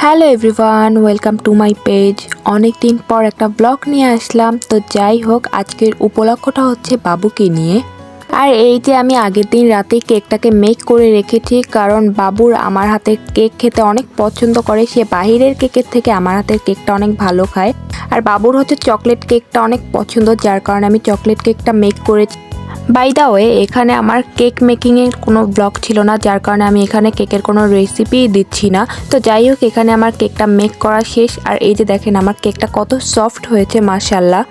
Hello everyone, welcome to my page. অনেক দিন পর একটা ব্লগ নিয়ে আসলাম। তো যাই হোক, আজকের উপলক্ষটা হচ্ছে বাবুকে নিয়ে। আর এই যে আমি আগের দিন রাতে কেকটাকে মেক করে রেখেছি, কারণ বাবুর আমার হাতের কেক খেতে অনেক পছন্দ করে। সে বাহিরের কেকের থেকে আমার হাতের কেকটা অনেক ভালো খায়। আর বাবুর হচ্ছে চকলেট কেকটা অনেক পছন্দ, যার কারণে আমি চকলেট কেকটা মেক করেছি। বাই দা ওয়ে, এখানে আমার কেক মেকিংয়ের কোনো ব্লগ ছিল না, যার কারণে আমি এখানে কেকের কোনো রেসিপি দিচ্ছি না। তো যাই হোক, এখানে আমার কেকটা মেক করা শেষ। আর এই যে দেখেন আমার কেকটা কত সফট হয়েছে, মাশাআল্লাহ।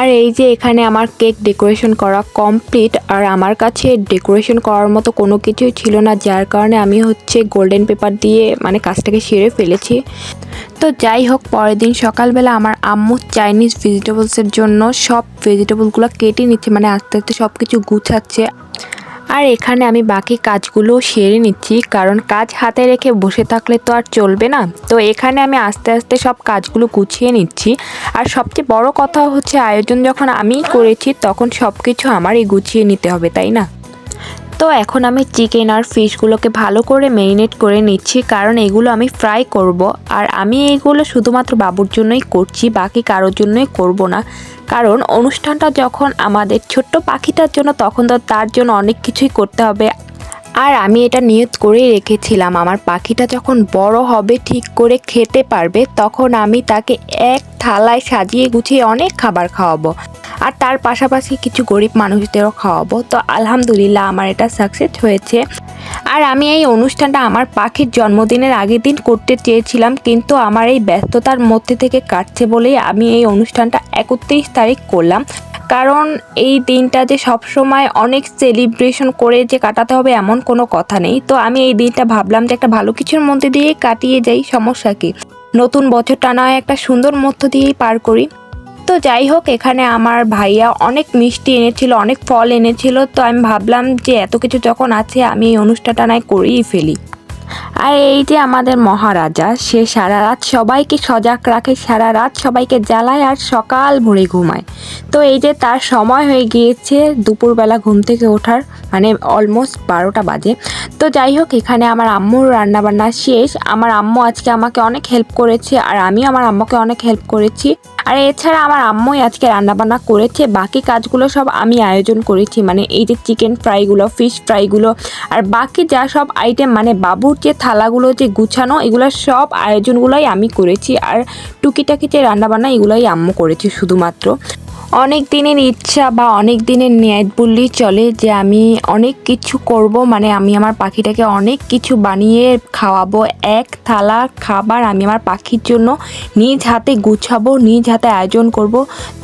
আর এই যে এখানে আমার কেক ডেকোরেশন করা কমপ্লিট। আর আমার কাছে ডেকোরেশন করার মতো কোনো কিছুই ছিল না, যার কারণে আমি হচ্ছে গোল্ডেন পেপার দিয়ে কাজটাকে সেরে ফেলেছি। তো যাই হোক, পরের দিন সকালবেলা আমার আম্মু চাইনিজ ভেজিটেবলসের জন্য সব ভেজিটেবলগুলো কেটে নিচ্ছে, আস্তে আস্তে সব কিছু গুছাচ্ছে। আর এখানে আমি বাকি কাজগুলো সেরে নিচ্ছি, কারণ কাজ হাতে রেখে বসে থাকলে তো আর চলবে না। তো এখানে আমি আস্তে আস্তে সব কাজগুলো গুছিয়ে নিচ্ছি। আর সবচেয়ে বড় কথা হচ্ছে, আয়োজন যখন আমিই করেছি তখন সব কিছু আমারই গুছিয়ে নিতে হবে, তাই না? তো এখন আমি চিকেন আর ফিশগুলোকে ভালো করে ম্যারিনেট করে নিচ্ছি, কারণ এগুলো আমি ফ্রাই করব। আর আমি এইগুলো শুধুমাত্র বাবুর জন্যই করছি, বাকি কারোর জন্যই করব না। কারণ অনুষ্ঠানটা যখন আমাদের ছোট্ট পাখিটার জন্য, তখন তো তার জন্য অনেক কিছুই করতে হবে। আর আমি এটা নিয়ত করেই রেখেছিলাম, আমার পাখিটা যখন বড় হবে, ঠিক করে খেতে পারবে, তখন আমি তাকে এক থালায় সাজিয়ে গুছিয়ে অনেক খাবার খাওয়াবো। আর তার পাশাপাশি কিছু গরিব মানুষদেরও খাওয়াবো। তো আলহামদুলিল্লাহ, আমার এটা সাকসেস হয়েছে। আর আমি এই অনুষ্ঠানটা আমার পাখির জন্মদিনের আগের দিন করতে চেয়েছিলাম, কিন্তু আমার এই ব্যস্ততার মধ্যে থেকে কাটছে বলেই আমি এই অনুষ্ঠানটা 31 তারিখ করলাম। কারণ এই দিনটা যে সবসময় অনেক সেলিব্রেশন করে যে কাটাতে হবে এমন কোনো কথা নেই। তো আমি এই দিনটা ভাবলাম যে একটা ভালো কিছুর মধ্যে দিয়ে কাটিয়ে যাই, সমস্যা কি? নতুন বছরটা নয় একটা সুন্দর মধ্য দিয়েই পার করি। তো যাই হোক, এখানে আমার ভাইয়া অনেক মিষ্টি এনেছিল, অনেক ফল এনেছিল। তো আমি ভাবলাম যে এত কিছু যখন আছে, আমি এই অনুষ্ঠানটা নয় করেই ফেলি। আর এই যে আমাদের মহারাজা, সে সারা রাত সবাইকে সজাগ রাখে, সারা রাত সবাইকে জ্বালায়, আর সকাল ভোরে ঘুমায়। তো এই যে তার সময় হয়ে গিয়েছে দুপুরবেলা ঘুম থেকে ওঠার, অলমোস্ট 12টা বাজে। তো যাই হোক, এখানে আমার আম্মুর রান্নাবান্না শেষ। আমার আম্মু আজকে আমাকে অনেক হেল্প করেছে, আর আমিও আমার আম্মুকে অনেক হেল্প করেছি। আর এছাড়া আমার আম্মুই আজকে রান্নাবান্না করেছে, বাকি কাজগুলো সব আমি আয়োজন করেছি। এই যে চিকেন ফ্রাইগুলো, ফিশ ফ্রাইগুলো, আর বাকি যা সব আইটেম, বাবুর যে থালাগুলো যে গুছানো, এগুলো সব আয়োজনগুলোই আমি করেছি। আর টুকিটাকি যে রান্নাবান্না, এগুলোই আম্মু করেছে শুধুমাত্র। অনেক দিনের ইচ্ছা বা অনেক দিনের নিয়ত বললেই চলে যে আমি অনেক কিছু করব। আমি আমার পাখিটাকে অনেক কিছু বানিয়ে খাওয়াবো। এক থালা খাবার আমি আমার পাখির জন্য নিজ হাতে গুছাবো, নিজ হাতে আয়োজন করব।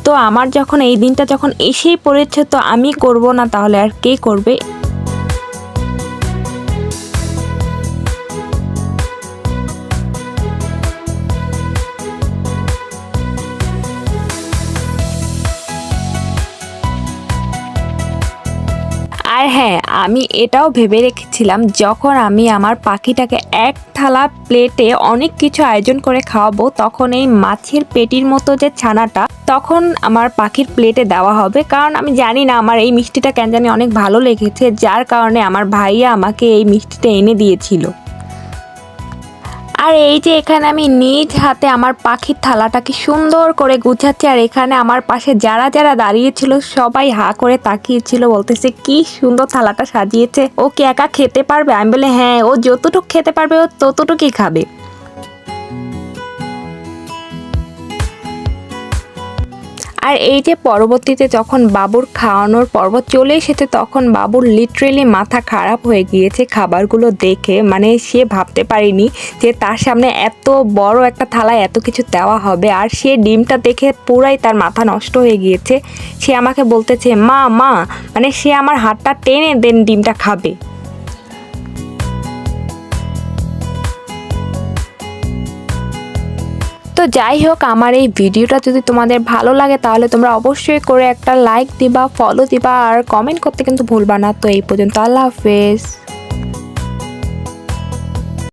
তো আমার যখন এই দিনটা যখন এসেই পড়েছে, তো আমি করব না তাহলে আর কে করবে? আর হ্যাঁ, আমি এটাও ভেবে রেখেছিলাম, যখন আমি আমার পাখিটাকে এক থালা প্লেটে অনেক কিছু আয়োজন করে খাওয়াবো, তখন এই মাছের পেটির মতো যে ছানাটা তখন আমার পাখির প্লেটে দেওয়া হবে। কারণ আমি জানি না, আমার এই মিষ্টিটা কেন জানি অনেক ভালো লেগেছে, যার কারণে আমার ভাইয়া আমাকে এই মিষ্টিটা এনে দিয়েছিল। আর এই যে এখানে আমি নিজ হাতে আমার পাখির থালাটাকে সুন্দর করে গুছাচ্ছি। আর এখানে আমার পাশে যারা যারা দাঁড়িয়েছিল সবাই হা করে তাকিয়েছিল, বলতেছে কি সুন্দর থালাটা সাজিয়েছে, ও কি একা খেতে পারবে? আমি বলে হ্যাঁ, ও যতটুকু খেতে পারবে ও ততটুকুই খাবে। আর এই যে পরবর্তীতে যখন বাবুর খাওয়ানোর পর্ব চলে এসেছে, তখন বাবুর লিটারেলি মাথা খারাপ হয়ে গিয়েছে খাবারগুলো দেখে। সে ভাবতে পারেনি যে তার সামনে এত বড় একটা থালায় এত কিছু দেওয়া হবে। আর সে ডিমটা দেখে পুরাই তার মাথা নষ্ট হয়ে গিয়েছে। সে আমাকে বলতেছে, মা মা, সে আমার হাতটা টেনে দেন, ডিমটা খাবে। তো যাই হোক, আমার এই ভিডিওটা যদি তোমাদের ভালো লাগে, তাহলে তোমরা অবশ্যই করে একটা লাইক দিবা, ফলো দিবা, আর কমেন্ট করতে কিন্তু ভুলবা না। তো এই পর্যন্ত, আল্লাহ হাফেজ।